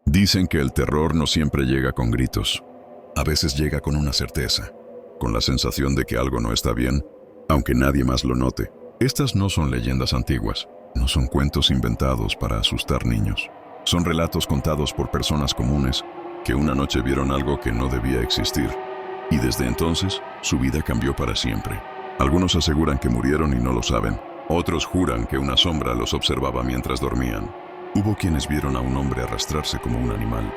Dicen que el terror no siempre llega con gritos. A veces llega con una certeza, con la sensación de que algo no está bien, aunque nadie más lo note. Estas no son leyendas antiguas, no son cuentos inventados para asustar niños. Son relatos contados por personas comunes que una noche vieron algo que no debía existir, y desde entonces su vida cambió para siempre. Algunos aseguran que murieron y no lo saben. Otros juran que una sombra los observaba mientras dormían. Hubo quienes vieron a un hombre arrastrarse como un animal,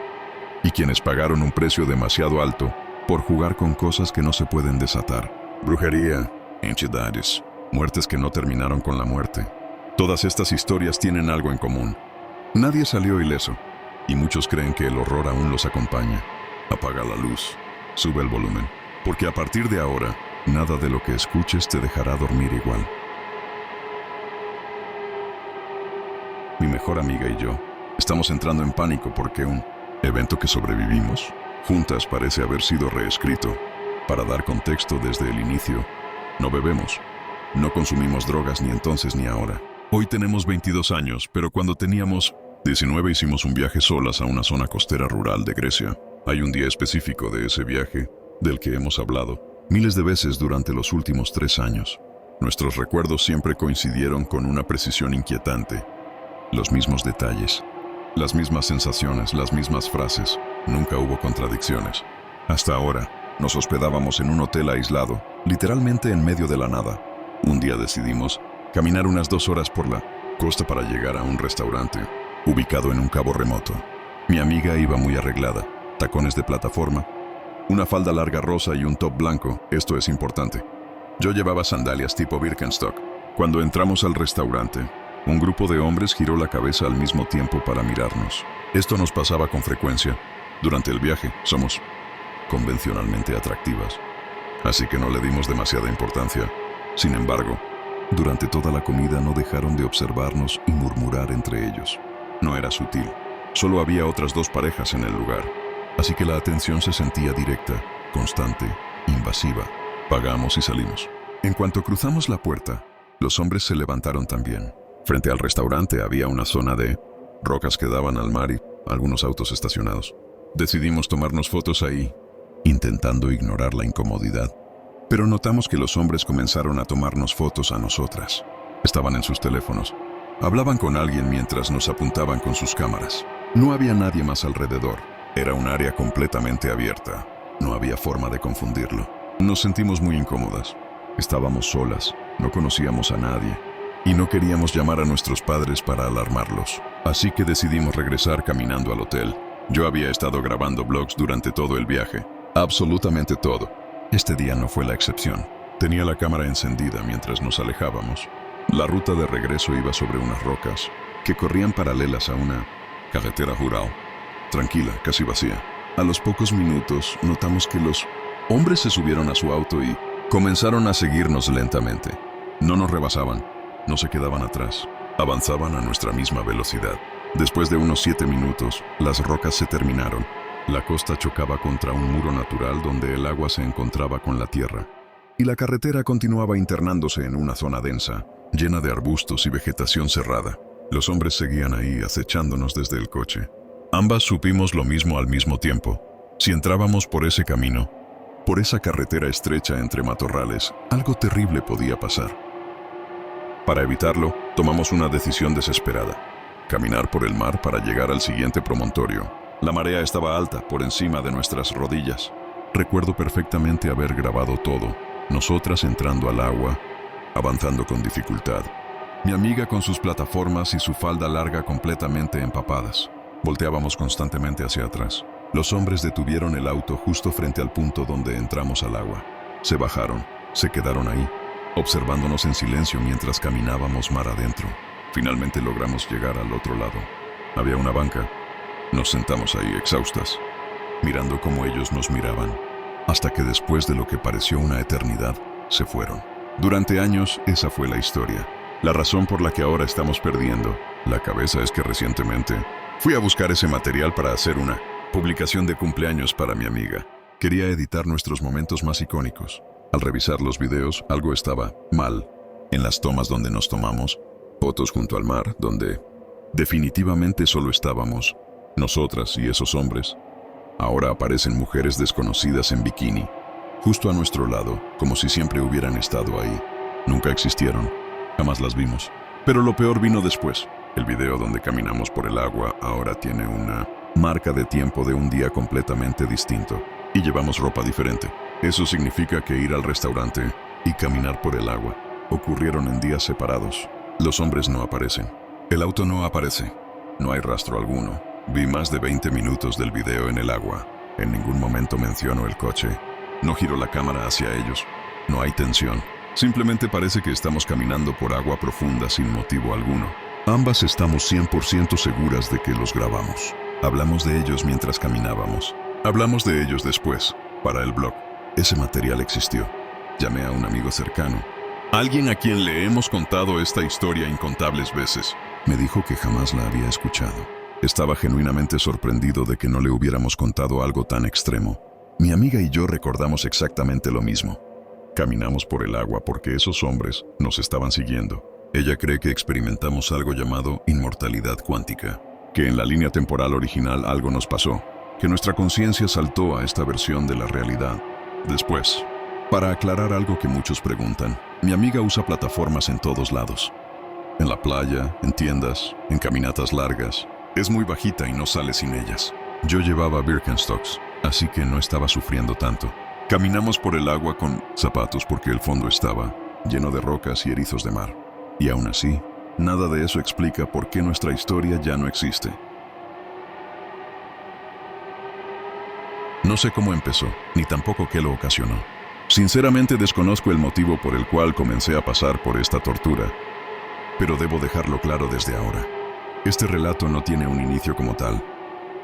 y quienes pagaron un precio demasiado alto por jugar con cosas que no se pueden desatar. Brujería, entidades, muertes que no terminaron con la muerte. Todas estas historias tienen algo en común. Nadie salió ileso, y muchos creen que el horror aún los acompaña. Apaga la luz, sube el volumen, porque a partir de ahora, nada de lo que escuches te dejará dormir igual. Mi mejor amiga y yo estamos entrando en pánico porque un evento que sobrevivimos juntas parece haber sido reescrito. Para dar contexto desde el inicio, no bebemos, no consumimos drogas ni entonces ni ahora. Hoy tenemos 22 años, pero cuando teníamos 19 hicimos un viaje solas a una zona costera rural de Grecia. Hay un día específico de ese viaje del que hemos hablado miles de veces durante los últimos 3 años. Nuestros recuerdos siempre coincidieron con una precisión inquietante. Los mismos detalles, las mismas sensaciones, las mismas frases. Nunca hubo contradicciones. Hasta ahora, nos hospedábamos en un hotel aislado, literalmente en medio de la nada. Un día decidimos caminar unas 2 horas por la costa para llegar a un restaurante, ubicado en un cabo remoto. Mi amiga iba muy arreglada, tacones de plataforma, una falda larga rosa y un top blanco, esto es importante. Yo llevaba sandalias tipo Birkenstock. Cuando entramos al restaurante, un grupo de hombres giró la cabeza al mismo tiempo para mirarnos. Esto nos pasaba con frecuencia. Durante el viaje, somos convencionalmente atractivas, así que no le dimos demasiada importancia. Sin embargo, durante toda la comida no dejaron de observarnos y murmurar entre ellos. No era sutil, solo había otras 2 parejas en el lugar, así que la atención se sentía directa, constante, invasiva. Pagamos y salimos. En cuanto cruzamos la puerta, los hombres se levantaron también. Frente al restaurante había una zona de rocas que daban al mar y algunos autos estacionados. Decidimos tomarnos fotos ahí, intentando ignorar la incomodidad. Pero notamos que los hombres comenzaron a tomarnos fotos a nosotras. Estaban en sus teléfonos. Hablaban con alguien mientras nos apuntaban con sus cámaras. No había nadie más alrededor. Era un área completamente abierta. No había forma de confundirlo. Nos sentimos muy incómodas. Estábamos solas, no conocíamos a nadie. Y no queríamos llamar a nuestros padres para alarmarlos. Así que decidimos regresar caminando al hotel. Yo había estado grabando vlogs durante todo el viaje. Absolutamente todo. Este día no fue la excepción. Tenía la cámara encendida mientras nos alejábamos. La ruta de regreso iba sobre unas rocas que corrían paralelas a una carretera rural. Tranquila, casi vacía. A los pocos minutos notamos que los hombres se subieron a su auto y comenzaron a seguirnos lentamente. No nos rebasaban. No se quedaban atrás, avanzaban a nuestra misma velocidad. Después de unos 7 minutos, las rocas se terminaron. La costa chocaba contra un muro natural donde el agua se encontraba con la tierra, y la carretera continuaba internándose en una zona densa, llena de arbustos y vegetación cerrada. Los hombres seguían ahí acechándonos desde el coche. Ambas supimos lo mismo al mismo tiempo. Si entrábamos por ese camino, por esa carretera estrecha entre matorrales, algo terrible podía pasar. Para evitarlo, tomamos una decisión desesperada: caminar por el mar para llegar al siguiente promontorio. La marea estaba alta, por encima de nuestras rodillas. Recuerdo perfectamente haber grabado todo, nosotras entrando al agua, avanzando con dificultad. Mi amiga con sus plataformas y su falda larga completamente empapadas. Volteábamos constantemente hacia atrás. Los hombres detuvieron el auto justo frente al punto donde entramos al agua. Se bajaron, se quedaron ahí, observándonos en silencio mientras caminábamos mar adentro. Finalmente logramos llegar al otro lado. Había una banca. Nos sentamos ahí exhaustas, mirando cómo ellos nos miraban, hasta que después de lo que pareció una eternidad, se fueron. Durante años, esa fue la historia. La razón por la que ahora estamos perdiendo la cabeza es que recientemente fui a buscar ese material para hacer una publicación de cumpleaños para mi amiga. Quería editar nuestros momentos más icónicos. Al revisar los videos, algo estaba mal. En las tomas donde nos tomamos fotos junto al mar, donde definitivamente solo estábamos nosotras y esos hombres. Ahora aparecen mujeres desconocidas en bikini, justo a nuestro lado, como si siempre hubieran estado ahí. Nunca existieron, jamás las vimos. Pero lo peor vino después. El video donde caminamos por el agua ahora tiene una marca de tiempo de un día completamente distinto. Y llevamos ropa diferente. Eso significa que ir al restaurante y caminar por el agua ocurrieron en días separados. Los hombres no aparecen. El auto no aparece. No hay rastro alguno. Vi más de 20 minutos del video en el agua. En ningún momento menciono el coche. No giro la cámara hacia ellos. No hay tensión. Simplemente parece que estamos caminando por agua profunda sin motivo alguno. Ambas estamos 100% seguras de que los grabamos. Hablamos de ellos mientras caminábamos. Hablamos de ellos después, para el blog. Ese material existió. Llamé a un amigo cercano. Alguien a quien le hemos contado esta historia incontables veces. Me dijo que jamás la había escuchado. Estaba genuinamente sorprendido de que no le hubiéramos contado algo tan extremo. Mi amiga y yo recordamos exactamente lo mismo. Caminamos por el agua porque esos hombres nos estaban siguiendo. Ella cree que experimentamos algo llamado inmortalidad cuántica, que en la línea temporal original algo nos pasó, que nuestra conciencia saltó a esta versión de la realidad. Después, para aclarar algo que muchos preguntan, mi amiga usa plataformas en todos lados. En la playa, en tiendas, en caminatas largas. Es muy bajita y no sale sin ellas. Yo llevaba Birkenstocks, así que no estaba sufriendo tanto. Caminamos por el agua con zapatos porque el fondo estaba lleno de rocas y erizos de mar. Y aún así, nada de eso explica por qué nuestra historia ya no existe. No sé cómo empezó, ni tampoco qué lo ocasionó. Sinceramente desconozco el motivo por el cual comencé a pasar por esta tortura, pero debo dejarlo claro desde ahora. Este relato no tiene un inicio como tal,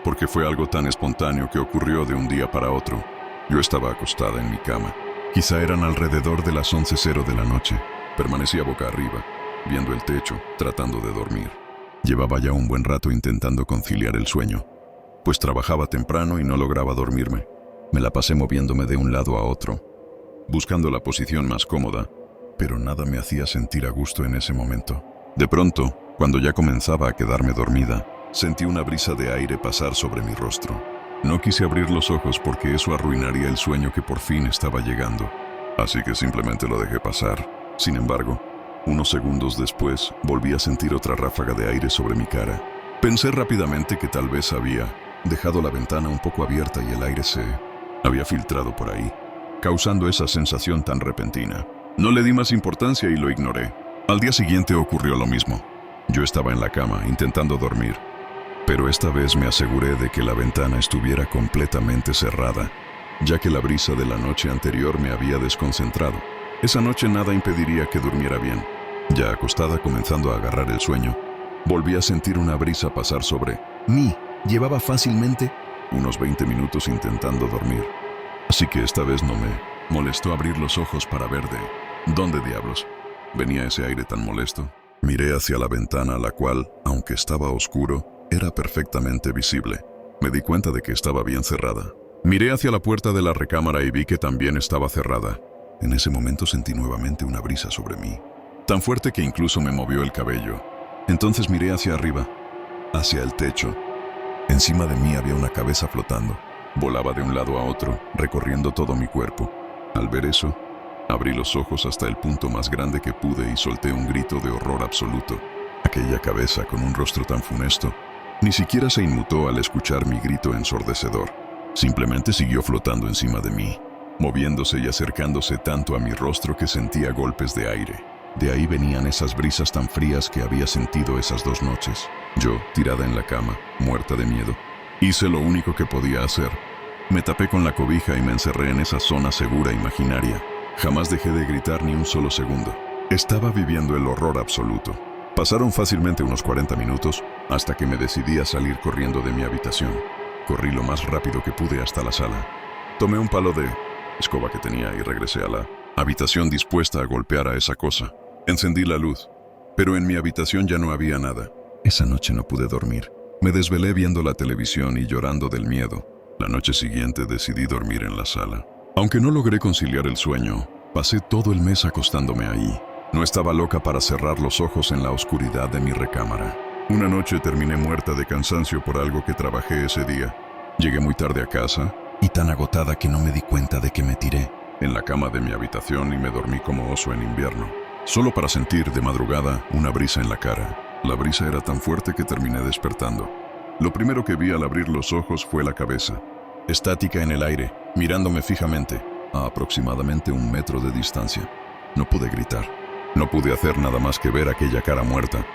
porque fue algo tan espontáneo que ocurrió de un día para otro. Yo estaba acostada en mi cama. Quizá eran alrededor de las 11:00 de la noche. Permanecía boca arriba, viendo el techo, tratando de dormir. Llevaba ya un buen rato intentando conciliar el sueño, pues trabajaba temprano y no lograba dormirme. Me la pasé moviéndome de un lado a otro, buscando la posición más cómoda, pero nada me hacía sentir a gusto en ese momento. De pronto, cuando ya comenzaba a quedarme dormida, sentí una brisa de aire pasar sobre mi rostro. No quise abrir los ojos porque eso arruinaría el sueño que por fin estaba llegando, así que simplemente lo dejé pasar. Sin embargo, unos segundos después, volví a sentir otra ráfaga de aire sobre mi cara. Pensé rápidamente que tal vez había dejado la ventana un poco abierta y el aire se había filtrado por ahí, causando esa sensación tan repentina. No le di más importancia y lo ignoré. Al día siguiente ocurrió lo mismo. Yo estaba en la cama intentando dormir, pero esta vez me aseguré de que la ventana estuviera completamente cerrada, ya que la brisa de la noche anterior me había desconcentrado. Esa noche nada impediría que durmiera bien. Ya acostada, comenzando a agarrar el sueño, volví a sentir una brisa pasar sobre mí. Llevaba fácilmente unos 20 minutos intentando dormir, así que esta vez no me molestó abrir los ojos para ver de dónde diablos venía ese aire tan molesto. Miré hacia la ventana, la cual, aunque estaba oscuro, era perfectamente visible. Me di cuenta de que estaba bien cerrada. Miré hacia la puerta de la recámara y vi que también estaba cerrada. En ese momento sentí nuevamente una brisa sobre mí, tan fuerte que incluso me movió el cabello. Entonces miré hacia arriba, hacia el techo. Encima de mí había una cabeza flotando. Volaba de un lado a otro, recorriendo todo mi cuerpo. Al ver eso, abrí los ojos hasta el punto más grande que pude y solté un grito de horror absoluto. Aquella cabeza con un rostro tan funesto ni siquiera se inmutó al escuchar mi grito ensordecedor. Simplemente siguió flotando encima de mí, moviéndose y acercándose tanto a mi rostro que sentía golpes de aire. De ahí venían esas brisas tan frías que había sentido esas 2 noches. Yo, tirada en la cama, muerta de miedo, hice lo único que podía hacer. Me tapé con la cobija y me encerré en esa zona segura imaginaria. Jamás dejé de gritar ni un solo segundo. Estaba viviendo el horror absoluto. Pasaron fácilmente unos 40 minutos hasta que me decidí a salir corriendo de mi habitación. Corrí lo más rápido que pude hasta la sala. Tomé un palo de escoba que tenía y regresé a la habitación dispuesta a golpear a esa cosa. Encendí la luz, pero en mi habitación ya no había nada. Esa noche no pude dormir. Me desvelé viendo la televisión y llorando del miedo. La noche siguiente decidí dormir en la sala. Aunque no logré conciliar el sueño, pasé todo el mes acostándome ahí. No estaba loca para cerrar los ojos en la oscuridad de mi recámara. Una noche terminé muerta de cansancio por algo que trabajé ese día. Llegué muy tarde a casa y tan agotada que no me di cuenta de que me tiré en la cama de mi habitación y me dormí como oso en invierno, solo para sentir de madrugada una brisa en la cara. La brisa era tan fuerte que terminé despertando. Lo primero que vi al abrir los ojos fue la cabeza, estática en el aire, mirándome fijamente, a aproximadamente 1 metro de distancia. No pude gritar. No pude hacer nada más que ver aquella cara muerta,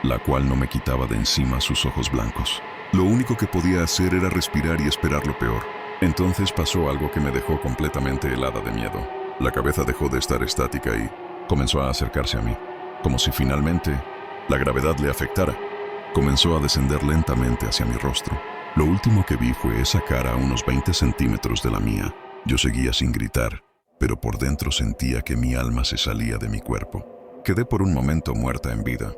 la cual no me quitaba de encima sus ojos blancos. Lo único que podía hacer era respirar y esperar lo peor. Entonces pasó algo que me dejó completamente helada de miedo. La cabeza dejó de estar estática y comenzó a acercarse a mí, como si finalmente la gravedad le afectara. Comenzó a descender lentamente hacia mi rostro. Lo último que vi fue esa cara a unos 20 centímetros de la mía. Yo seguía sin gritar, pero por dentro sentía que mi alma se salía de mi cuerpo. Quedé por un momento muerta en vida.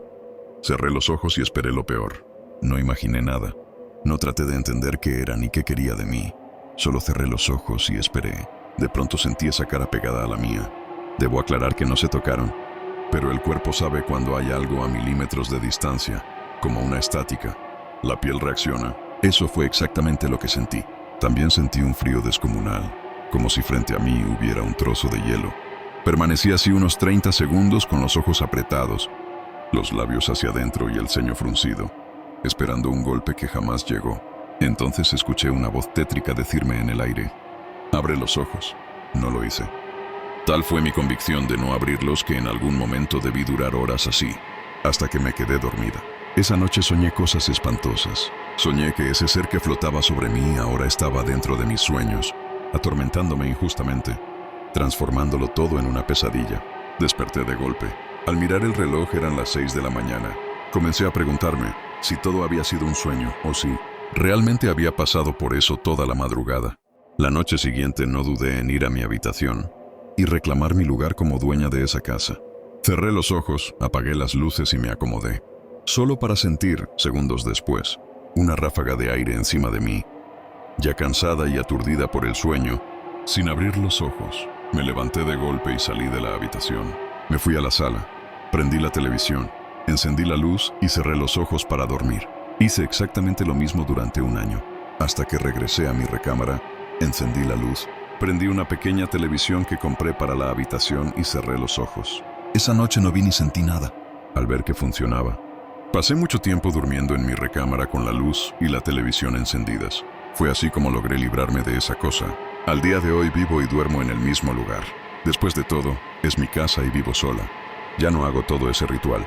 Cerré los ojos y esperé lo peor. No imaginé nada. No traté de entender qué era ni qué quería de mí. Solo cerré los ojos y esperé. De pronto sentí esa cara pegada a la mía. Debo aclarar que no se tocaron, pero el cuerpo sabe cuando hay algo a milímetros de distancia, como una estática. La piel reacciona. Eso fue exactamente lo que sentí. También sentí un frío descomunal, como si frente a mí hubiera un trozo de hielo. Permanecí así unos 30 segundos con los ojos apretados, los labios hacia adentro y el ceño fruncido, esperando un golpe que jamás llegó. Entonces escuché una voz tétrica decirme en el aire: «Abre los ojos». No lo hice. Tal fue mi convicción de no abrirlos que en algún momento debí durar horas así, hasta que me quedé dormida. Esa noche soñé cosas espantosas. Soñé que ese ser que flotaba sobre mí ahora estaba dentro de mis sueños, atormentándome injustamente, transformándolo todo en una pesadilla. Desperté de golpe. Al mirar el reloj eran las 6 de la mañana. Comencé a preguntarme si todo había sido un sueño o si realmente había pasado por eso toda la madrugada. La noche siguiente no dudé en ir a mi habitación y reclamar mi lugar como dueña de esa casa. Cerré los ojos, apagué las luces y me acomodé, solo para sentir, segundos después, una ráfaga de aire encima de mí. Ya cansada y aturdida por el sueño, sin abrir los ojos, me levanté de golpe y salí de la habitación. Me fui a la sala, prendí la televisión, encendí la luz y cerré los ojos para dormir. Hice exactamente lo mismo durante 1 año, hasta que regresé a mi recámara, encendí la luz, prendí una pequeña televisión que compré para la habitación y cerré los ojos. Esa noche no vi ni sentí nada, al ver que funcionaba. Pasé mucho tiempo durmiendo en mi recámara con la luz y la televisión encendidas. Fue así como logré librarme de esa cosa. Al día de hoy vivo y duermo en el mismo lugar. Después de todo, es mi casa y vivo sola. Ya no hago todo ese ritual,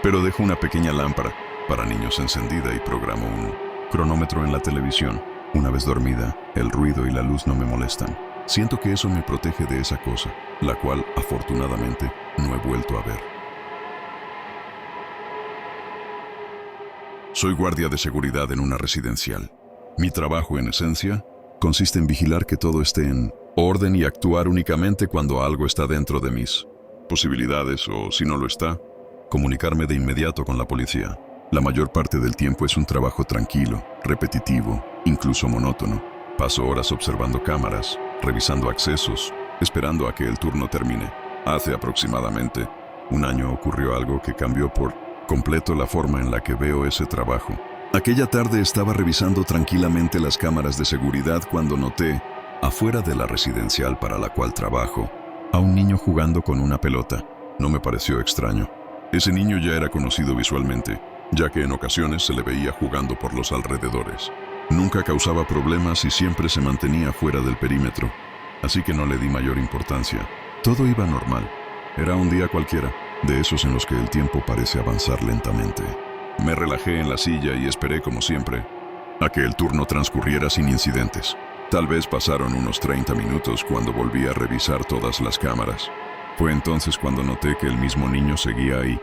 pero dejo una pequeña lámpara para niños encendida y programo un cronómetro en la televisión. Una vez dormida, el ruido y la luz no me molestan. Siento que eso me protege de esa cosa, la cual, afortunadamente, no he vuelto a ver. Soy guardia de seguridad en una residencial. Mi trabajo, en esencia, consiste en vigilar que todo esté en orden y actuar únicamente cuando algo está dentro de mis posibilidades o, si no lo está, comunicarme de inmediato con la policía. La mayor parte del tiempo es un trabajo tranquilo, repetitivo, incluso monótono. Paso horas observando cámaras, revisando accesos, esperando a que el turno termine. Hace aproximadamente 1 año ocurrió algo que cambió por completo la forma en la que veo ese trabajo. Aquella tarde estaba revisando tranquilamente las cámaras de seguridad cuando noté, afuera de la residencial para la cual trabajo, a un niño jugando con una pelota. No me pareció extraño. Ese niño ya era conocido visualmente, ya que en ocasiones se le veía jugando por los alrededores. Nunca causaba problemas y siempre se mantenía fuera del perímetro, así que no le di mayor importancia. Todo iba normal. Era un día cualquiera, de esos en los que el tiempo parece avanzar lentamente. Me relajé en la silla y esperé, como siempre, a que el turno transcurriera sin incidentes. Tal vez pasaron unos 30 minutos cuando volví a revisar todas las cámaras. Fue entonces cuando noté que el mismo niño seguía ahí,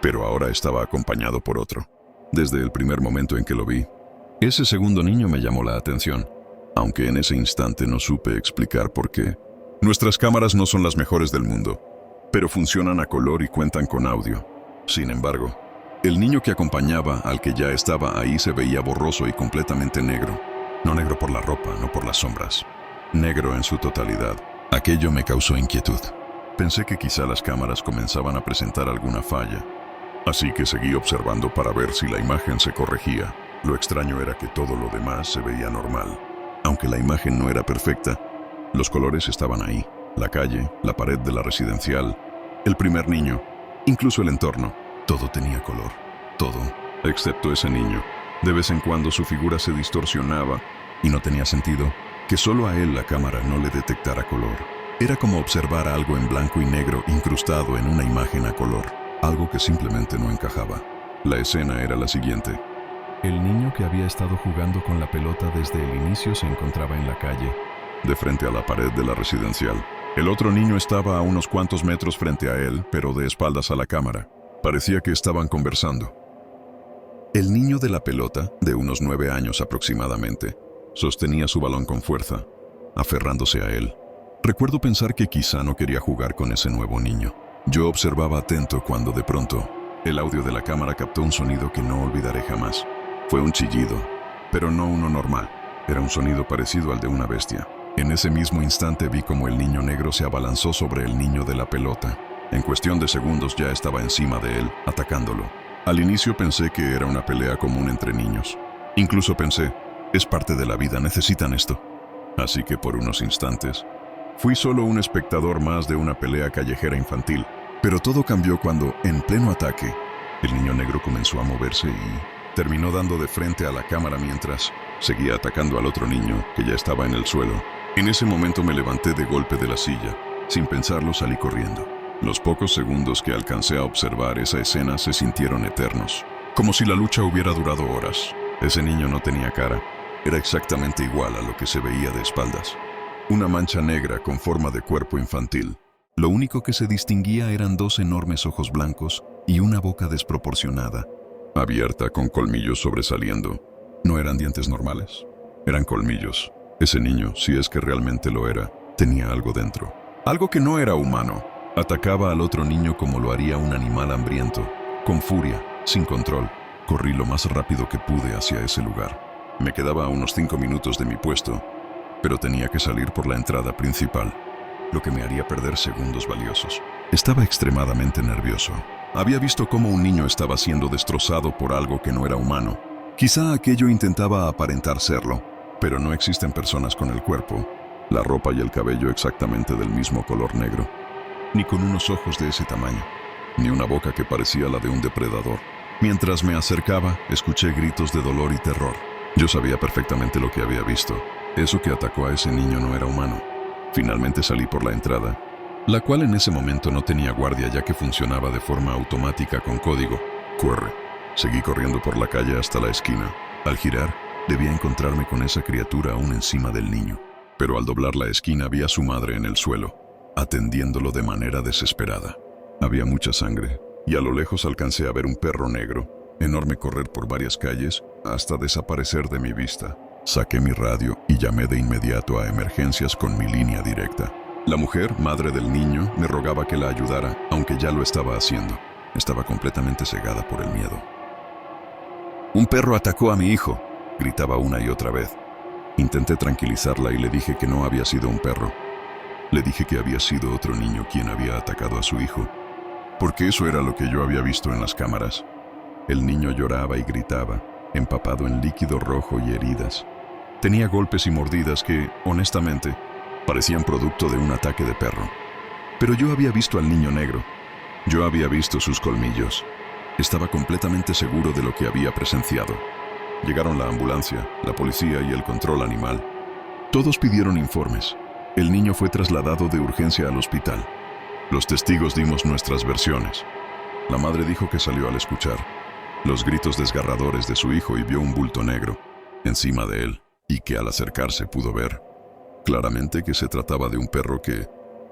pero ahora estaba acompañado por otro. Desde el primer momento en que lo vi, ese segundo niño me llamó la atención, aunque en ese instante no supe explicar por qué. Nuestras cámaras no son las mejores del mundo, pero funcionan a color y cuentan con audio. Sin embargo, el niño que acompañaba al que ya estaba ahí se veía borroso y completamente negro. No negro por la ropa, no por las sombras. Negro en su totalidad. Aquello me causó inquietud. Pensé que quizá las cámaras comenzaban a presentar alguna falla, Así que seguí observando para ver si la imagen se corregía. Lo extraño era que todo lo demás se veía normal. Aunque la imagen no era perfecta, los colores estaban ahí. La calle, la pared de la residencial, el primer niño, incluso el entorno. Todo tenía color. Todo, excepto ese niño. De vez en cuando su figura se distorsionaba y no tenía sentido que solo a él la cámara no le detectara color. Era como observar algo en blanco y negro incrustado en una imagen a color. Algo que simplemente no encajaba. La escena era la siguiente. El niño que había estado jugando con la pelota desde el inicio se encontraba en la calle, de frente a la pared de la residencial. El otro niño estaba a unos cuantos metros frente a él, pero de espaldas a la cámara. Parecía que estaban conversando. El niño de la pelota, de unos 9 años aproximadamente, sostenía su balón con fuerza, aferrándose a él. Recuerdo pensar que quizá no quería jugar con ese nuevo niño. Yo observaba atento cuando de pronto el audio de la cámara captó un sonido que no olvidaré jamás. Fue un chillido, pero no uno normal. Era un sonido parecido al de una bestia. En ese mismo instante vi como el niño negro se abalanzó sobre el niño de la pelota. En cuestión de segundos ya estaba encima de él, atacándolo. Al inicio pensé que era una pelea común entre niños. Incluso pensé, es parte de la vida, necesitan esto. Así que por unos instantes, fui solo un espectador más de una pelea callejera infantil. Pero todo cambió cuando, en pleno ataque, el niño negro comenzó a moverse y terminó dando de frente a la cámara mientras seguía atacando al otro niño que ya estaba en el suelo. En ese momento me levanté de golpe de la silla. Sin pensarlo salí corriendo. Los pocos segundos que alcancé a observar esa escena se sintieron eternos, como si la lucha hubiera durado horas. Ese niño no tenía cara. Era exactamente igual a lo que se veía de espaldas. Una mancha negra con forma de cuerpo infantil. Lo único que se distinguía eran 2 enormes ojos blancos y una boca desproporcionada, abierta con colmillos sobresaliendo. No eran dientes normales, eran colmillos. Ese niño, si es que realmente lo era, tenía algo dentro. Algo que no era humano. Atacaba al otro niño como lo haría un animal hambriento, con furia, sin control. Corrí lo más rápido que pude hacia ese lugar. Me quedaba a unos 5 minutos de mi puesto, pero tenía que salir por la entrada principal, lo que me haría perder segundos valiosos. Estaba extremadamente nervioso. Había visto cómo un niño estaba siendo destrozado por algo que no era humano. Quizá aquello intentaba aparentar serlo, pero no existen personas con el cuerpo, la ropa y el cabello exactamente del mismo color negro, ni con unos ojos de ese tamaño, ni una boca que parecía la de un depredador. Mientras me acercaba, escuché gritos de dolor y terror. Yo sabía perfectamente lo que había visto. Eso que atacó a ese niño no era humano. Finalmente salí por la entrada, la cual en ese momento no tenía guardia ya que funcionaba de forma automática con código. Corre. Seguí corriendo por la calle hasta la esquina. Al girar, debía encontrarme con esa criatura aún encima del niño. Pero al doblar la esquina vi a su madre en el suelo, atendiéndolo de manera desesperada. Había mucha sangre, y a lo lejos alcancé a ver un perro negro, enorme, correr por varias calles hasta desaparecer de mi vista. Saqué mi radio y llamé de inmediato a emergencias con mi línea directa. La mujer, madre del niño, me rogaba que la ayudara, aunque ya lo estaba haciendo. Estaba completamente cegada por el miedo. «Un perro atacó a mi hijo», gritaba una y otra vez. Intenté tranquilizarla y le dije que no había sido un perro. Le dije que había sido otro niño quien había atacado a su hijo, porque eso era lo que yo había visto en las cámaras. El niño lloraba y gritaba, empapado en líquido rojo y heridas. Tenía golpes y mordidas que, honestamente, parecían producto de un ataque de perro. Pero yo había visto al niño negro. Yo había visto sus colmillos. Estaba completamente seguro de lo que había presenciado. Llegaron la ambulancia, la policía y el control animal. Todos pidieron informes. El niño fue trasladado de urgencia al hospital. Los testigos dimos nuestras versiones. La madre dijo que salió al escuchar los gritos desgarradores de su hijo y vio un bulto negro encima de él, y que al acercarse pudo ver claramente que se trataba de un perro que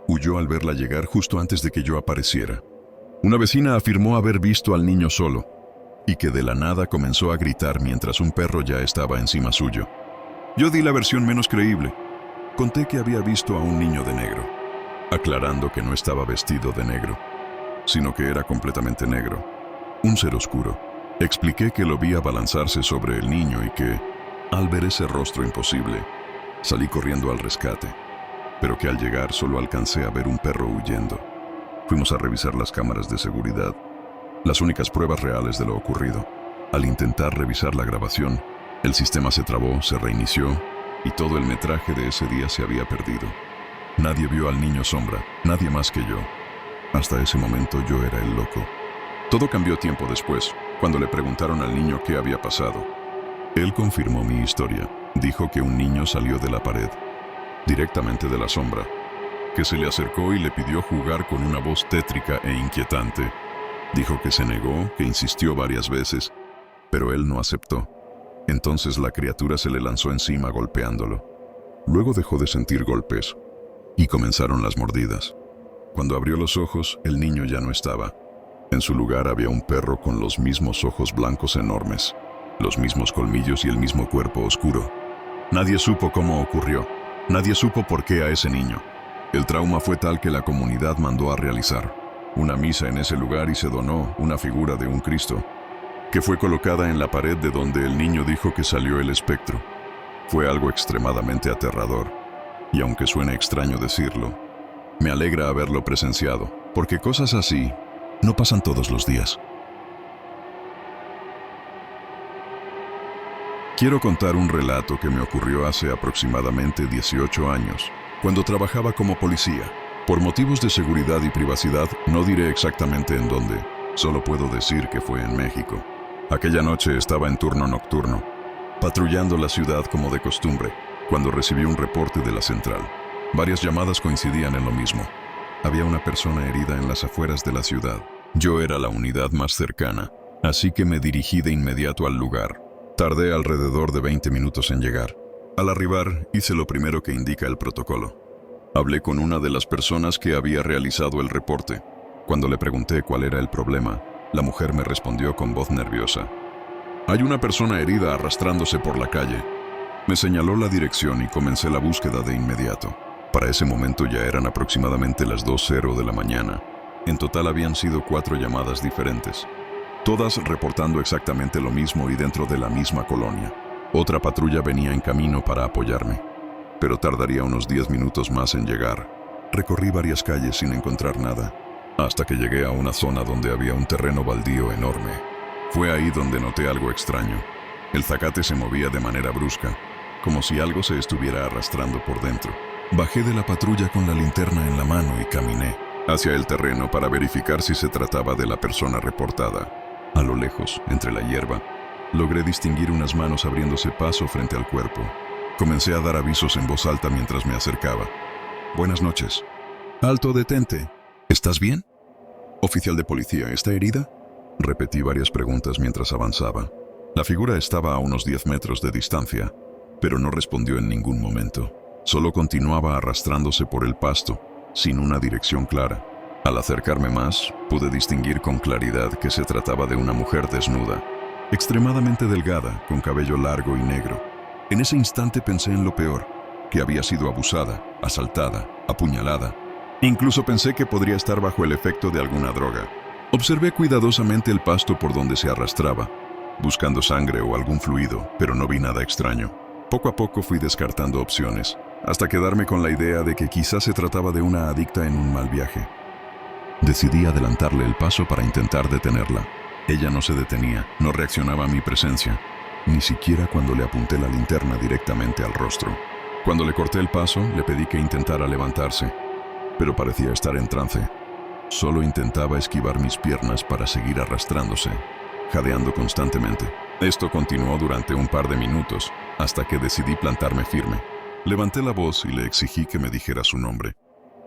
huyó al verla llegar justo antes de que yo apareciera. Una vecina afirmó haber visto al niño solo, y que de la nada comenzó a gritar mientras un perro ya estaba encima suyo. Yo di la versión menos creíble. Conté que había visto a un niño de negro, aclarando que no estaba vestido de negro, sino que era completamente negro, un ser oscuro. Expliqué que lo vi abalanzarse sobre el niño y que, al ver ese rostro imposible, salí corriendo al rescate, pero que al llegar solo alcancé a ver un perro huyendo. Fuimos a revisar las cámaras de seguridad las únicas pruebas reales de lo ocurrido. Al intentar revisar la grabación, el sistema se trabó, se reinició y todo el metraje de ese día se había perdido. Nadie vio al niño sombra, nadie más que yo. Hasta ese momento yo era el loco. Todo cambió tiempo después, cuando le preguntaron al niño qué había pasado. Él confirmó mi historia. Dijo que un niño salió de la pared, directamente de la sombra, que se le acercó y le pidió jugar con una voz tétrica e inquietante. Dijo que se negó, que insistió varias veces, pero él no aceptó. Entonces la criatura se le lanzó encima golpeándolo. Luego dejó de sentir golpes y comenzaron las mordidas. Cuando abrió los ojos, el niño ya no estaba. En su lugar había un perro con los mismos ojos blancos enormes, los mismos colmillos y el mismo cuerpo oscuro. Nadie supo cómo ocurrió. Nadie supo por qué a ese niño. El trauma fue tal que la comunidad mandó a realizar una misa en ese lugar y se donó una figura de un Cristo, que fue colocada en la pared de donde el niño dijo que salió el espectro. Fue algo extremadamente aterrador, y aunque suene extraño decirlo, me alegra haberlo presenciado, porque cosas así no pasan todos los días. Quiero contar un relato que me ocurrió hace aproximadamente 18 años, cuando trabajaba como policía. Por motivos de seguridad y privacidad, no diré exactamente en dónde, solo puedo decir que fue en México. Aquella noche estaba en turno nocturno, patrullando la ciudad como de costumbre, cuando recibí un reporte de la central. Varias llamadas coincidían en lo mismo. Había una persona herida en las afueras de la ciudad. Yo era la unidad más cercana, así que me dirigí de inmediato al lugar. Tardé alrededor de 20 minutos en llegar. Al arribar, hice lo primero que indica el protocolo. Hablé con una de las personas que había realizado el reporte. Cuando le pregunté cuál era el problema, la mujer me respondió con voz nerviosa: «Hay una persona herida arrastrándose por la calle». Me señaló la dirección y comencé la búsqueda de inmediato. Para ese momento ya eran aproximadamente las 2:00 de la mañana. En total habían sido 4 llamadas diferentes, todas reportando exactamente lo mismo y dentro de la misma colonia. Otra patrulla venía en camino para apoyarme, pero tardaría unos 10 minutos más en llegar. Recorrí varias calles sin encontrar nada, hasta que llegué a una zona donde había un terreno baldío enorme. Fue ahí donde noté algo extraño. El zacate se movía de manera brusca, como si algo se estuviera arrastrando por dentro. Bajé de la patrulla con la linterna en la mano y caminé hacia el terreno para verificar si se trataba de la persona reportada. A lo lejos, entre la hierba, logré distinguir unas manos abriéndose paso frente al cuerpo. Comencé a dar avisos en voz alta mientras me acercaba. «Buenas noches». «Alto, detente». «¿Estás bien?» «Oficial de policía, ¿está herida?» Repetí varias preguntas mientras avanzaba. La figura estaba a unos 10 metros de distancia, pero no respondió en ningún momento. Solo continuaba arrastrándose por el pasto, sin una dirección clara. Al acercarme más, pude distinguir con claridad que se trataba de una mujer desnuda, extremadamente delgada, con cabello largo y negro. En ese instante pensé en lo peor, que había sido abusada, asaltada, apuñalada. Incluso pensé que podría estar bajo el efecto de alguna droga. Observé cuidadosamente el pasto por donde se arrastraba, buscando sangre o algún fluido, pero no vi nada extraño. Poco a poco fui descartando opciones, hasta quedarme con la idea de que quizás se trataba de una adicta en un mal viaje. Decidí adelantarle el paso para intentar detenerla. Ella no se detenía, no reaccionaba a mi presencia, ni siquiera cuando le apunté la linterna directamente al rostro. Cuando le corté el paso, le pedí que intentara levantarse, pero parecía estar en trance. Solo intentaba esquivar mis piernas para seguir arrastrándose, jadeando constantemente. Esto continuó durante un par de minutos, hasta que decidí plantarme firme. Levanté la voz y le exigí que me dijera su nombre,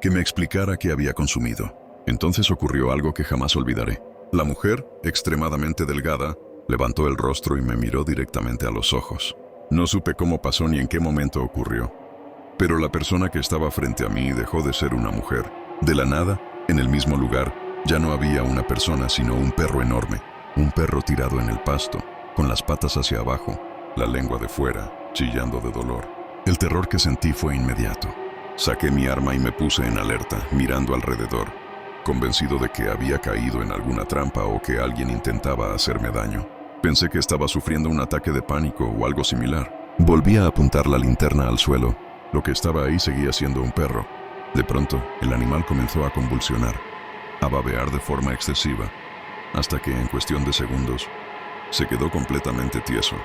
que me explicara qué había consumido. Entonces ocurrió algo que jamás olvidaré. La mujer, extremadamente delgada, levantó el rostro y me miró directamente a los ojos. No supe cómo pasó ni en qué momento ocurrió, pero la persona que estaba frente a mí dejó de ser una mujer. De la nada, en el mismo lugar, ya no había una persona sino un perro enorme. Un perro tirado en el pasto, con las patas hacia abajo, la lengua de fuera, chillando de dolor. El terror que sentí fue inmediato. Saqué mi arma y me puse en alerta, mirando alrededor, convencido de que había caído en alguna trampa o que alguien intentaba hacerme daño. Pensé que estaba sufriendo un ataque de pánico o algo similar. Volví a apuntar la linterna al suelo. Lo que estaba ahí seguía siendo un perro. De pronto, el animal comenzó a convulsionar, a babear de forma excesiva. hasta que en cuestión de segundos se quedó completamente tieso,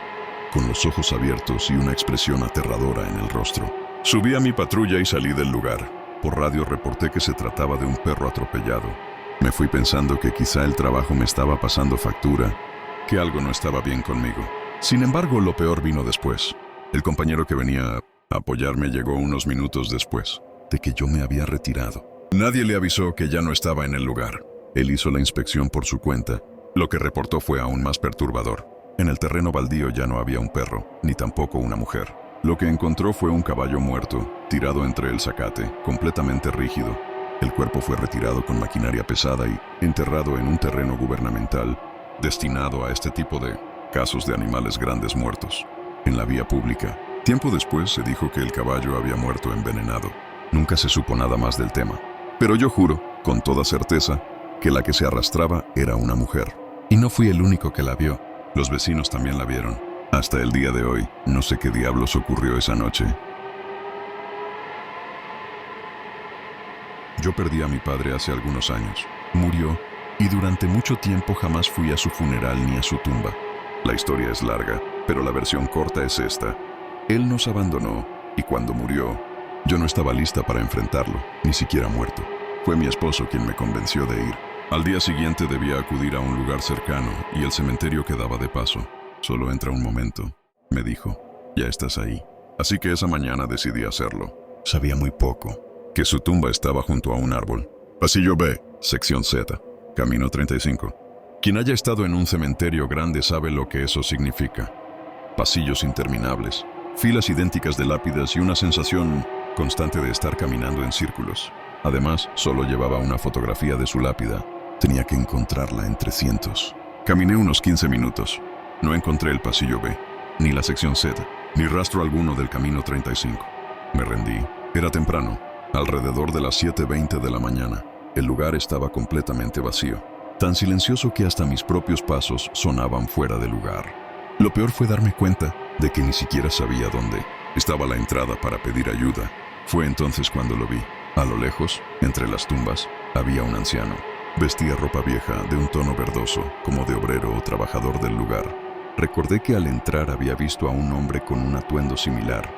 con los ojos abiertos y una expresión aterradora en el rostro. Subí a mi patrulla y salí del lugar. Por radio reporté que se trataba de un perro atropellado. Me fui pensando que quizá el trabajo me estaba pasando factura, que algo no estaba bien conmigo. Sin embargo, lo peor vino después. El compañero que venía a apoyarme llegó unos minutos después de que yo me había retirado. Nadie le avisó que ya no estaba en el lugar. Él hizo la inspección por su cuenta. Lo que reportó fue aún más perturbador. En el terreno baldío ya no había un perro, ni tampoco una mujer. Lo que encontró fue un caballo muerto, tirado entre el zacate, completamente rígido. El cuerpo fue retirado con maquinaria pesada y enterrado en un terreno gubernamental destinado a este tipo de casos de animales grandes muertos, en la vía pública. Tiempo después se dijo que el caballo había muerto envenenado. Nunca se supo nada más del tema. Pero yo juro, con toda certeza, que la que se arrastraba era una mujer. Y no fui el único que la vio. Los vecinos también la vieron. Hasta el día de hoy, no sé qué diablos ocurrió esa noche. Yo perdí a mi padre hace algunos años. Murió, y durante mucho tiempo jamás fui a su funeral ni a su tumba. La historia es larga, pero la versión corta es esta. Él nos abandonó, y cuando murió, yo no estaba lista para enfrentarlo, ni siquiera muerto. Fue mi esposo quien me convenció de ir. Al día siguiente debía acudir a un lugar cercano, y el cementerio quedaba de paso. Solo entra un momento, me dijo. Ya estás ahí. Así que esa mañana decidí hacerlo. Sabía muy poco. Que su tumba estaba junto a un árbol. Pasillo B, sección Z, camino 35. Quien haya estado en un cementerio grande sabe lo que eso significa. Pasillos interminables, filas idénticas de lápidas y una sensación constante de estar caminando en círculos. Además, solo llevaba una fotografía de su lápida. Tenía que encontrarla entre cientos. Caminé unos 15 minutos. No encontré el pasillo B, ni la sección Z, ni rastro alguno del camino 35. Me rendí. Era temprano, alrededor de las 7:20 de la mañana. El lugar estaba completamente vacío, tan silencioso que hasta mis propios pasos sonaban fuera de lugar. Lo peor fue darme cuenta de que ni siquiera sabía dónde estaba la entrada para pedir ayuda. Fue entonces cuando lo vi. A lo lejos, entre las tumbas, había un anciano. Vestía ropa vieja de un tono verdoso, como de obrero o trabajador del lugar. Recordé que al entrar había visto a un hombre con un atuendo similar,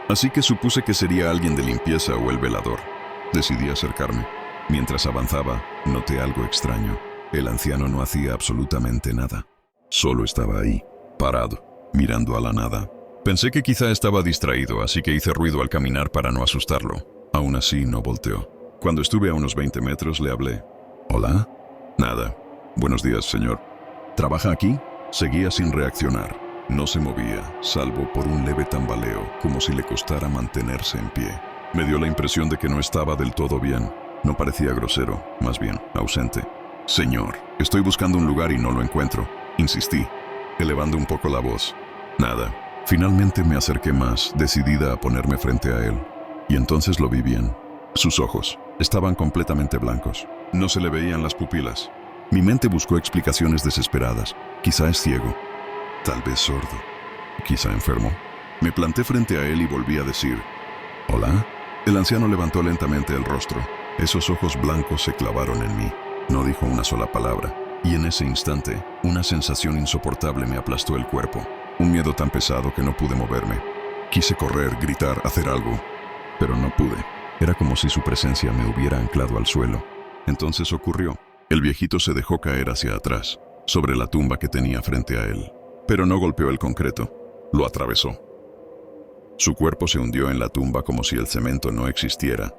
así que supuse que sería alguien de limpieza o el velador. Decidí acercarme. Mientras avanzaba, noté algo extraño. El anciano no hacía absolutamente nada. Solo estaba ahí, parado, mirando a la nada. Pensé que quizá estaba distraído, así que hice ruido al caminar para no asustarlo. Aún así, no volteó. Cuando estuve a unos 20 metros, le hablé. ¿Hola? Nada. Buenos días, señor. ¿Trabaja aquí? Seguía sin reaccionar. No se movía, salvo por un leve tambaleo, como si le costara mantenerse en pie. Me dio la impresión de que no estaba del todo bien. No parecía grosero, más bien ausente. Señor, estoy buscando un lugar y no lo encuentro. Insistí, elevando un poco la voz. Nada. Finalmente me acerqué más, decidida a ponerme frente a él. Y entonces lo vi bien. Sus ojos estaban completamente blancos. No se le veían las pupilas. Mi mente buscó explicaciones desesperadas. Quizá es ciego. Tal vez sordo. Quizá enfermo. Me planté frente a él y volví a decir, ¿hola? El anciano levantó lentamente el rostro. Esos ojos blancos se clavaron en mí. No dijo una sola palabra. Y en ese instante, una sensación insoportable me aplastó el cuerpo. Un miedo tan pesado que no pude moverme. Quise correr, gritar, hacer algo. Pero no pude. Era como si su presencia me hubiera anclado al suelo. Entonces ocurrió. El viejito se dejó caer hacia atrás, sobre la tumba que tenía frente a él. Pero no golpeó el concreto. Lo atravesó. Su cuerpo se hundió en la tumba como si el cemento no existiera,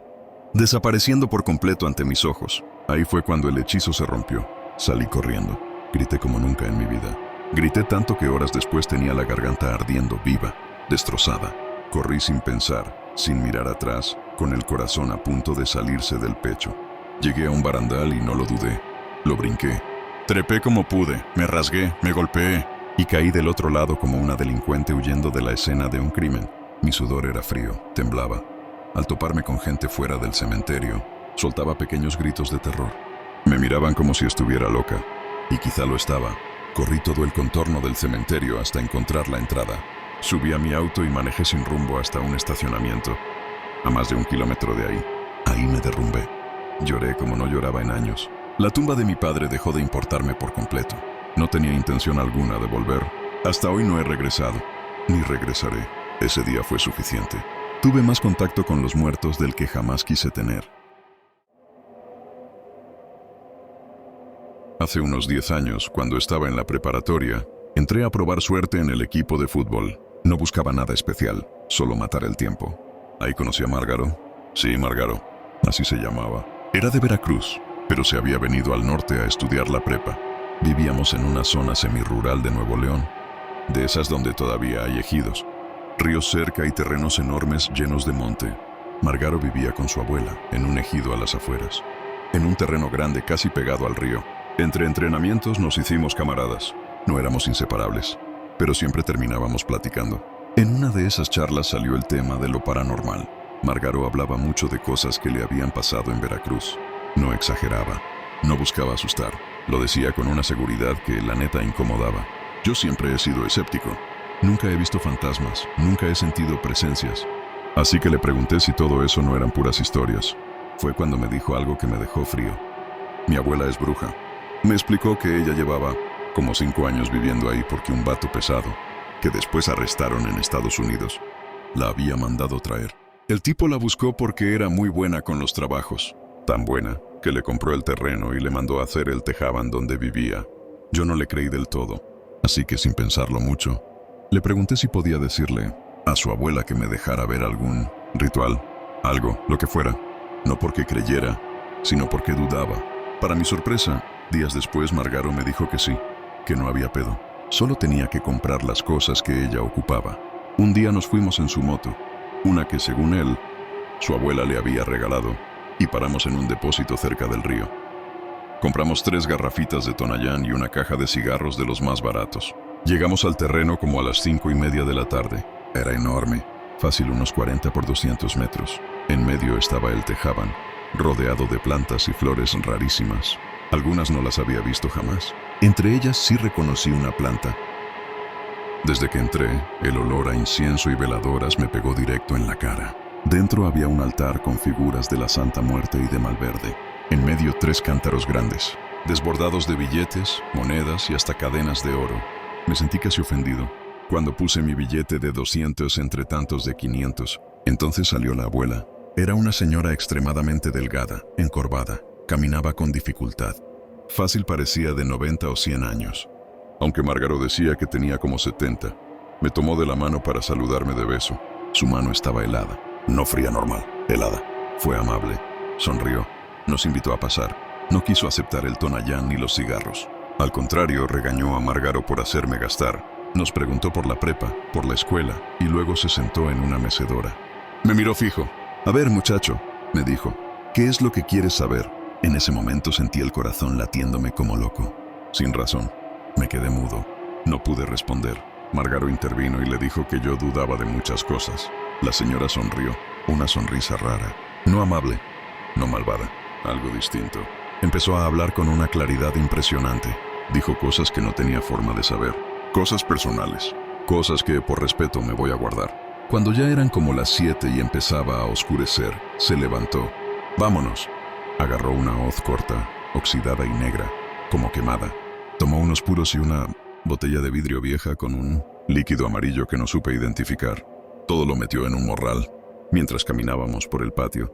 desapareciendo por completo ante mis ojos. Ahí fue cuando el hechizo se rompió. Salí corriendo. Grité como nunca en mi vida. Grité tanto que horas después tenía la garganta ardiendo viva, destrozada. Corrí sin pensar, sin mirar atrás, con el corazón a punto de salirse del pecho. Llegué a un barandal y no lo dudé. Lo brinqué. Trepé como pude, me rasgué, me golpeé y caí del otro lado como una delincuente huyendo de la escena de un crimen. Mi sudor era frío, temblaba. Al toparme con gente fuera del cementerio, soltaba pequeños gritos de terror. Me miraban como si estuviera loca, y quizá lo estaba. Corrí todo el contorno del cementerio hasta encontrar la entrada. Subí a mi auto y manejé sin rumbo hasta un estacionamiento, a más de 1 kilómetro de ahí. Ahí me derrumbé. Lloré como no lloraba en años. La tumba de mi padre dejó de importarme por completo. No tenía intención alguna de volver. Hasta hoy no he regresado, ni regresaré. Ese día fue suficiente. Tuve más contacto con los muertos del que jamás quise tener. Hace unos 10 años, cuando estaba en la preparatoria, entré a probar suerte en el equipo de fútbol. No buscaba nada especial, solo matar el tiempo. Ahí conocí a Márgaro. Sí, Márgaro, así se llamaba. Era de Veracruz, pero se había venido al norte a estudiar la prepa. Vivíamos en una zona semirural de Nuevo León, de esas donde todavía hay ejidos, ríos cerca y terrenos enormes llenos de monte. Márgaro vivía con su abuela, en un ejido a las afueras, en un terreno grande casi pegado al río. Entre entrenamientos nos hicimos camaradas. No éramos inseparables, pero siempre terminábamos platicando. En una de esas charlas salió el tema de lo paranormal. Márgaro hablaba mucho de cosas que le habían pasado en Veracruz. No exageraba, no buscaba asustar. Lo decía con una seguridad que la neta incomodaba. Yo siempre he sido escéptico. Nunca he visto fantasmas, nunca he sentido presencias. Así que le pregunté si todo eso no eran puras historias. Fue cuando me dijo algo que me dejó frío. Mi abuela es bruja. Me explicó que ella llevaba como 5 años viviendo ahí porque un vato pesado, que después arrestaron en Estados Unidos, la había mandado traer. El tipo la buscó porque era muy buena con los trabajos. Tan buena que le compró el terreno y le mandó a hacer el tejabán donde vivía. Yo no le creí del todo, así que sin pensarlo mucho, le pregunté si podía decirle a su abuela que me dejara ver algún ritual, algo, lo que fuera. No porque creyera, sino porque dudaba. Para mi sorpresa, días después Márgaro me dijo que sí, que no había pedo. Solo tenía que comprar las cosas que ella ocupaba. Un día nos fuimos en su moto, una que según él, su abuela le había regalado, y paramos en un depósito cerca del río. Compramos 3 garrafitas de Tonayán y una caja de cigarros de los más baratos. Llegamos al terreno como a las 5:30 de la tarde. Era enorme, fácil unos 40 por 200 metros. En medio estaba el tejabán, rodeado de plantas y flores rarísimas. Algunas no las había visto jamás. Entre ellas sí reconocí una planta. Desde que entré, el olor a incienso y veladoras me pegó directo en la cara. Dentro había un altar con figuras de la Santa Muerte y de Malverde. En medio 3 cántaros grandes, desbordados de billetes, monedas y hasta cadenas de oro. Me sentí casi ofendido cuando puse mi billete de 200 entre tantos de 500. Entonces salió la abuela. Era una señora extremadamente delgada, encorvada. Caminaba con dificultad. Fácil parecía de 90 o 100 años. Aunque Márgaro decía que tenía como 70. Me tomó de la mano para saludarme de beso. Su mano estaba helada. No fría normal, helada. Fue amable. Sonrió. Nos invitó a pasar. No quiso aceptar el Tonayán ni los cigarros. Al contrario, regañó a Márgaro por hacerme gastar. Nos preguntó por la prepa, por la escuela, y luego se sentó en una mecedora. Me miró fijo. A ver, muchacho, me dijo, ¿qué es lo que quieres saber? En ese momento sentí el corazón latiéndome como loco. Sin razón, me quedé mudo. No pude responder. Márgaro intervino y le dijo que yo dudaba de muchas cosas. La señora sonrió, una sonrisa rara. No amable, no malvada, algo distinto. Empezó a hablar con una claridad impresionante. Dijo cosas que no tenía forma de saber. Cosas personales. Cosas que por respeto me voy a guardar. Cuando ya eran como las 7 y empezaba a oscurecer, se levantó. Vámonos. Agarró una hoz corta, oxidada y negra, como quemada. Tomó unos puros y una botella de vidrio vieja con un líquido amarillo que no supe identificar. Todo lo metió en un morral. Mientras caminábamos por el patio,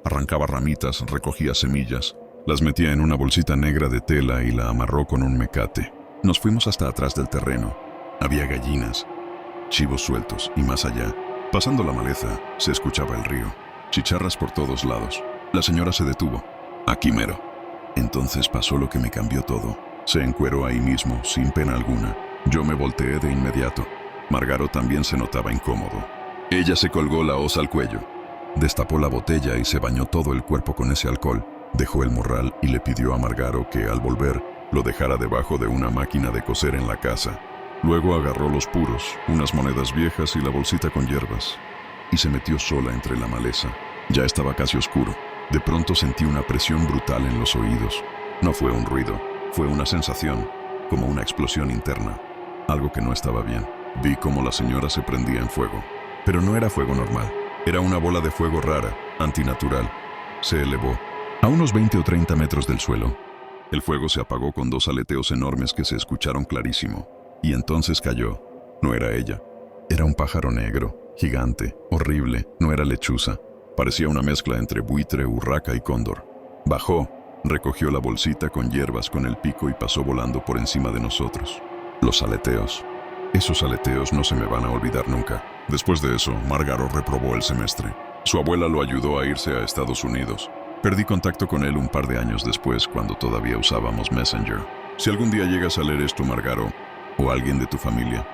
arrancaba ramitas, recogía semillas, las metía en una bolsita negra de tela y la amarró con un mecate. Nos fuimos hasta atrás del terreno. Había gallinas, chivos sueltos y más allá, pasando la maleza, se escuchaba el río. Chicharras por todos lados. La señora se detuvo. Aquí mero. Entonces pasó lo que me cambió todo. Se encueró ahí mismo, sin pena alguna. Yo me volteé de inmediato. Márgaro también se notaba incómodo. Ella se colgó la hoz al cuello. Destapó la botella y se bañó todo el cuerpo con ese alcohol. Dejó el morral y le pidió a Márgaro que, al volver, lo dejara debajo de una máquina de coser en la casa. Luego agarró los puros, unas monedas viejas y la bolsita con hierbas, y se metió sola entre la maleza. Ya estaba casi oscuro. De pronto sentí una presión brutal en los oídos. No fue un ruido, fue una sensación, como una explosión interna. Algo que no estaba bien. Vi cómo la señora se prendía en fuego. Pero no era fuego normal. Era una bola de fuego rara, antinatural. Se elevó. A unos 20 o 30 metros del suelo, El fuego se apagó con 2 aleteos enormes que se escucharon clarísimo. Y entonces cayó. No era ella. Era un pájaro negro, gigante, horrible. No era lechuza. Parecía una mezcla entre buitre, urraca y cóndor. Bajó, recogió la bolsita con hierbas con el pico y pasó volando por encima de nosotros. Los aleteos. Esos aleteos no se me van a olvidar nunca. Después de eso, Margaro reprobó el semestre. Su abuela lo ayudó a irse a Estados Unidos. Perdí contacto con él un par de años después, cuando todavía usábamos Messenger. Si algún día llegas a leer esto, Margaro, o alguien de tu familia,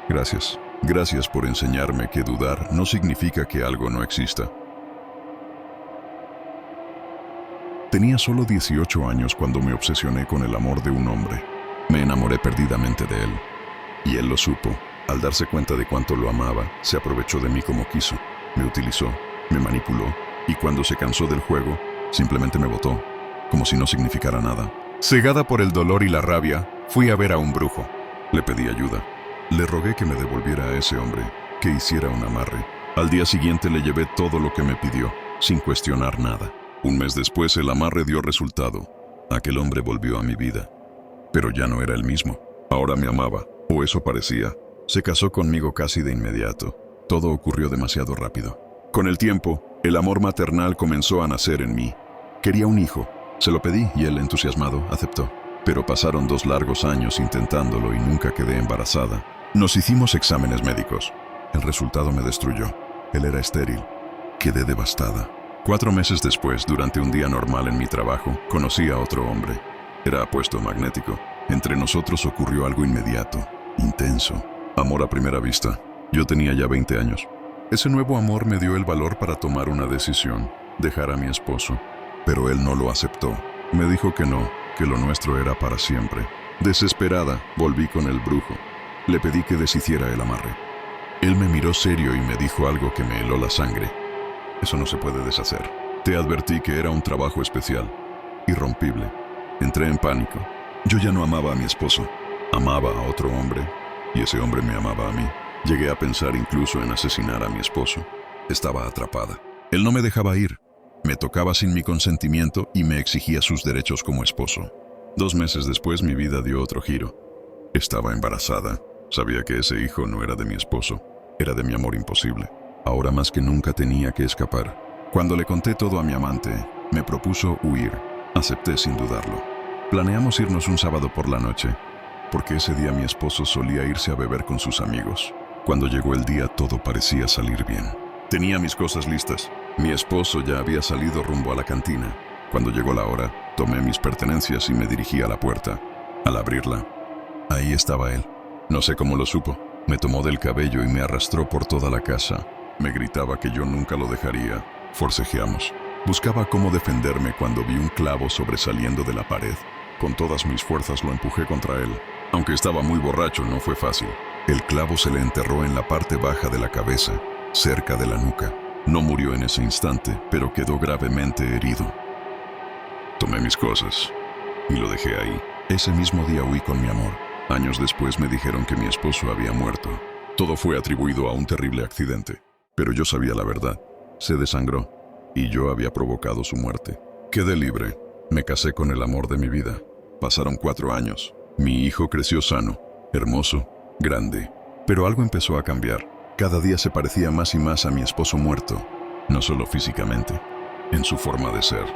gracias. Gracias por enseñarme que dudar no significa que algo no exista. Tenía solo 18 años cuando me obsesioné con el amor de un hombre. Me enamoré perdidamente de él. Y él lo supo. Al darse cuenta de cuánto lo amaba, se aprovechó de mí como quiso. Me utilizó, me manipuló, y cuando se cansó del juego, simplemente me botó, como si no significara nada. Cegada por el dolor y la rabia, fui a ver a un brujo. Le pedí ayuda. Le rogué que me devolviera a ese hombre, que hiciera un amarre. Al día siguiente le llevé todo lo que me pidió, sin cuestionar nada. Un mes después el amarre dio resultado. Aquel hombre volvió a mi vida. Pero ya no era el mismo. Ahora me amaba, o eso parecía. Se casó conmigo casi de inmediato. Todo ocurrió demasiado rápido. Con el tiempo, el amor maternal comenzó a nacer en mí. Quería un hijo. Se lo pedí y él, entusiasmado, aceptó. Pero pasaron 2 largos años intentándolo y nunca quedé embarazada. Nos hicimos exámenes médicos. El resultado me destruyó. Él era estéril. Quedé devastada. 4 meses después, durante un día normal en mi trabajo, conocí a otro hombre. Era apuesto magnético. Entre nosotros ocurrió algo inmediato, intenso. Amor a primera vista. Yo tenía ya 20 años. Ese nuevo amor me dio el valor para tomar una decisión, dejar a mi esposo. Pero él no lo aceptó. Me dijo que no, que lo nuestro era para siempre. Desesperada, volví con el brujo. Le pedí que deshiciera el amarre. Él me miró serio y me dijo algo que me heló la sangre. Eso no se puede deshacer. Te advertí que era un trabajo especial, irrompible. Entré en pánico. Yo ya no amaba a mi esposo. Amaba a otro hombre, y ese hombre me amaba a mí. Llegué a pensar incluso en asesinar a mi esposo. Estaba atrapada. Él no me dejaba ir. Me tocaba sin mi consentimiento y me exigía sus derechos como esposo. 2 meses después mi vida dio otro giro. Estaba embarazada. Sabía que ese hijo no era de mi esposo. Era de mi amor imposible. Ahora más que nunca tenía que escapar. Cuando le conté todo a mi amante, me propuso huir. Acepté sin dudarlo. Planeamos irnos un sábado por la noche, porque ese día mi esposo solía irse a beber con sus amigos. Cuando llegó el día todo parecía salir bien. Tenía mis cosas listas. Mi esposo ya había salido rumbo a la cantina. Cuando llegó la hora, tomé mis pertenencias y me dirigí a la puerta. Al abrirla, ahí estaba él. No sé cómo lo supo. Me tomó del cabello y me arrastró por toda la casa. Me gritaba que yo nunca lo dejaría. Forcejeamos. Buscaba cómo defenderme cuando vi un clavo sobresaliendo de la pared. Con todas mis fuerzas lo empujé contra él. Aunque estaba muy borracho, no fue fácil. El clavo se le enterró en la parte baja de la cabeza, cerca de la nuca. No murió en ese instante, pero quedó gravemente herido. Tomé mis cosas y lo dejé ahí. Ese mismo día huí con mi amor. Años después me dijeron que mi esposo había muerto. Todo fue atribuido a un terrible accidente. Pero yo sabía la verdad. Se desangró y yo había provocado su muerte. Quedé libre. Me casé con el amor de mi vida. Pasaron 4 años. Mi hijo creció sano, hermoso, grande. Pero algo empezó a cambiar. Cada día se parecía más y más a mi esposo muerto. No solo físicamente, en su forma de ser.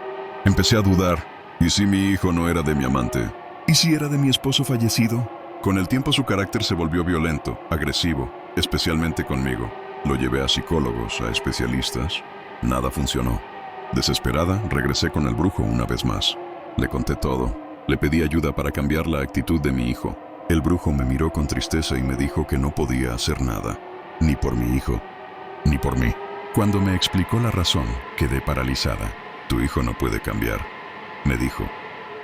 Empecé a dudar. ¿Y si mi hijo no era de mi amante? ¿Y si era de mi esposo fallecido? Con el tiempo su carácter se volvió violento, agresivo, especialmente conmigo. Lo llevé a psicólogos, a especialistas. Nada funcionó. Desesperada, regresé con el brujo una vez más. Le conté todo. Le pedí ayuda para cambiar la actitud de mi hijo. El brujo me miró con tristeza y me dijo que no podía hacer nada. Ni por mi hijo, ni por mí. Cuando me explicó la razón, quedé paralizada. Tu hijo no puede cambiar, me dijo,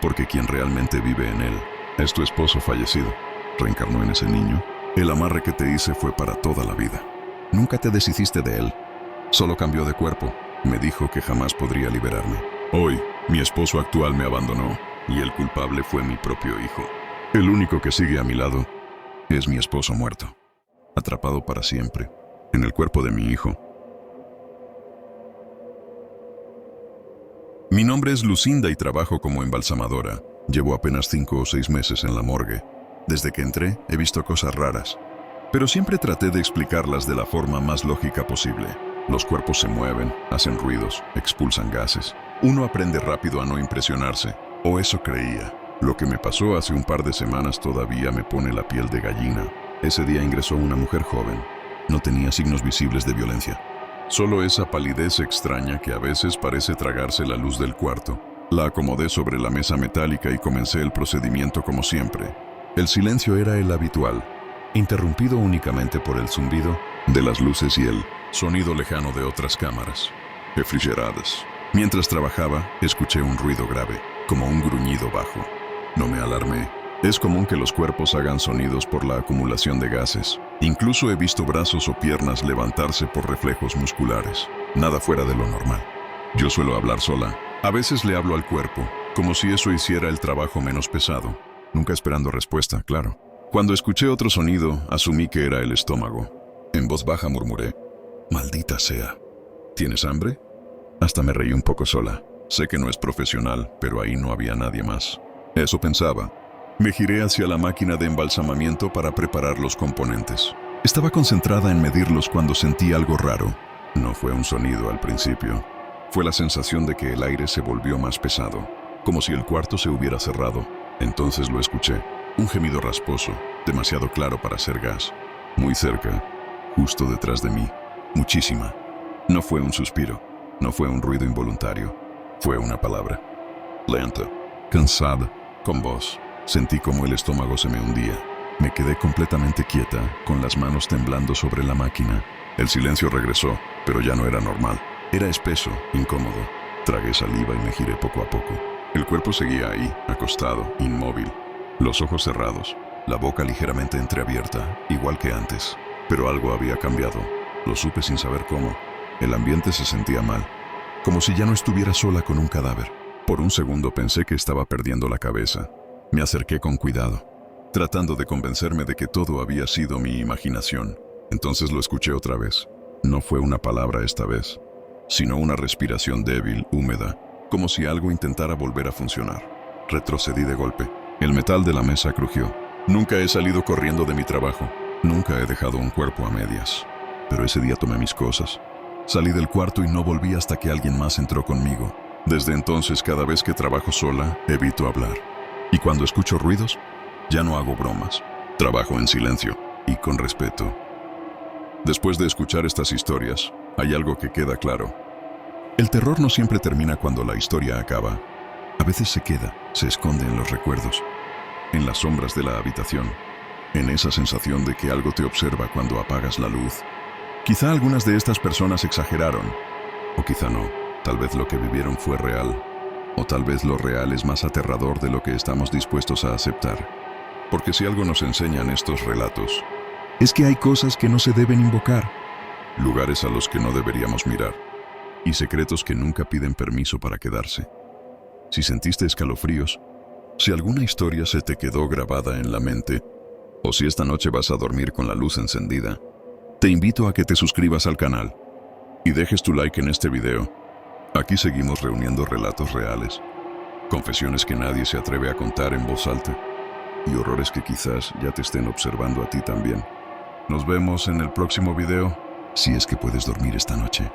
porque quien realmente vive en él es tu esposo fallecido. Reencarnó en ese niño. El amarre que te hice fue para toda la vida. Nunca te deshiciste de él. Solo cambió de cuerpo. Me dijo que jamás podría liberarme. Hoy, mi esposo actual me abandonó y el culpable fue mi propio hijo. El único que sigue a mi lado es mi esposo muerto, atrapado para siempre en el cuerpo de mi hijo. Mi nombre es Lucinda y trabajo como embalsamadora. Llevo apenas 5 o 6 meses en la morgue. Desde que entré, he visto cosas raras. Pero siempre traté de explicarlas de la forma más lógica posible. Los cuerpos se mueven, hacen ruidos, expulsan gases. Uno aprende rápido a no impresionarse. O eso creía. Lo que me pasó hace un par de semanas todavía me pone la piel de gallina. Ese día ingresó una mujer joven. No tenía signos visibles de violencia. Solo esa palidez extraña que a veces parece tragarse la luz del cuarto. La acomodé sobre la mesa metálica y comencé el procedimiento como siempre. El silencio era el habitual, interrumpido únicamente por el zumbido de las luces y el sonido lejano de otras cámaras, refrigeradas. Mientras trabajaba, escuché un ruido grave, como un gruñido bajo. No me alarmé. Es común que los cuerpos hagan sonidos por la acumulación de gases. Incluso he visto brazos o piernas levantarse por reflejos musculares. Nada fuera de lo normal. Yo suelo hablar sola. A veces le hablo al cuerpo, como si eso hiciera el trabajo menos pesado. Nunca esperando respuesta, claro. Cuando escuché otro sonido, asumí que era el estómago. En voz baja murmuré: «Maldita sea. ¿Tienes hambre?» Hasta me reí un poco sola. Sé que no es profesional, pero ahí no había nadie más. Eso pensaba. Me giré hacia la máquina de embalsamamiento para preparar los componentes. Estaba concentrada en medirlos cuando sentí algo raro. No fue un sonido al principio. Fue la sensación de que el aire se volvió más pesado, como si el cuarto se hubiera cerrado. Entonces lo escuché. Un gemido rasposo, demasiado claro para ser gas. Muy cerca, justo detrás de mí. Muchísima. No fue un suspiro. No fue un ruido involuntario. Fue una palabra. Lenta, cansada, con voz. Sentí como el estómago se me hundía. Me quedé completamente quieta, con las manos temblando sobre la máquina. El silencio regresó, pero ya no era normal. Era espeso, incómodo. Tragué saliva y me giré poco a poco. El cuerpo seguía ahí, acostado, inmóvil. Los ojos cerrados, la boca ligeramente entreabierta, igual que antes. Pero algo había cambiado. Lo supe sin saber cómo. El ambiente se sentía mal, como si ya no estuviera sola con un cadáver. Por un segundo pensé que estaba perdiendo la cabeza. Me acerqué con cuidado, tratando de convencerme de que todo había sido mi imaginación. Entonces lo escuché otra vez. No fue una palabra esta vez, sino una respiración débil, húmeda, como si algo intentara volver a funcionar. Retrocedí de golpe. El metal de la mesa crujió. Nunca he salido corriendo de mi trabajo. Nunca he dejado un cuerpo a medias. Pero ese día tomé mis cosas. Salí del cuarto y no volví hasta que alguien más entró conmigo. Desde entonces, cada vez que trabajo sola, evito hablar. Y cuando escucho ruidos, ya no hago bromas. Trabajo en silencio y con respeto. Después de escuchar estas historias, hay algo que queda claro. El terror no siempre termina cuando la historia acaba. A veces se queda, se esconde en los recuerdos, en las sombras de la habitación, en esa sensación de que algo te observa cuando apagas la luz. Quizá algunas de estas personas exageraron, o quizá no. Tal vez lo que vivieron fue real, o tal vez lo real es más aterrador de lo que estamos dispuestos a aceptar. Porque si algo nos enseñan estos relatos, es que hay cosas que no se deben invocar, lugares a los que no deberíamos mirar, y secretos que nunca piden permiso para quedarse. Si sentiste escalofríos, si alguna historia se te quedó grabada en la mente, o si esta noche vas a dormir con la luz encendida, te invito a que te suscribas al canal y dejes tu like en este video. Aquí seguimos reuniendo relatos reales, confesiones que nadie se atreve a contar en voz alta y horrores que quizás ya te estén observando a ti también. Nos vemos en el próximo video, si es que puedes dormir esta noche.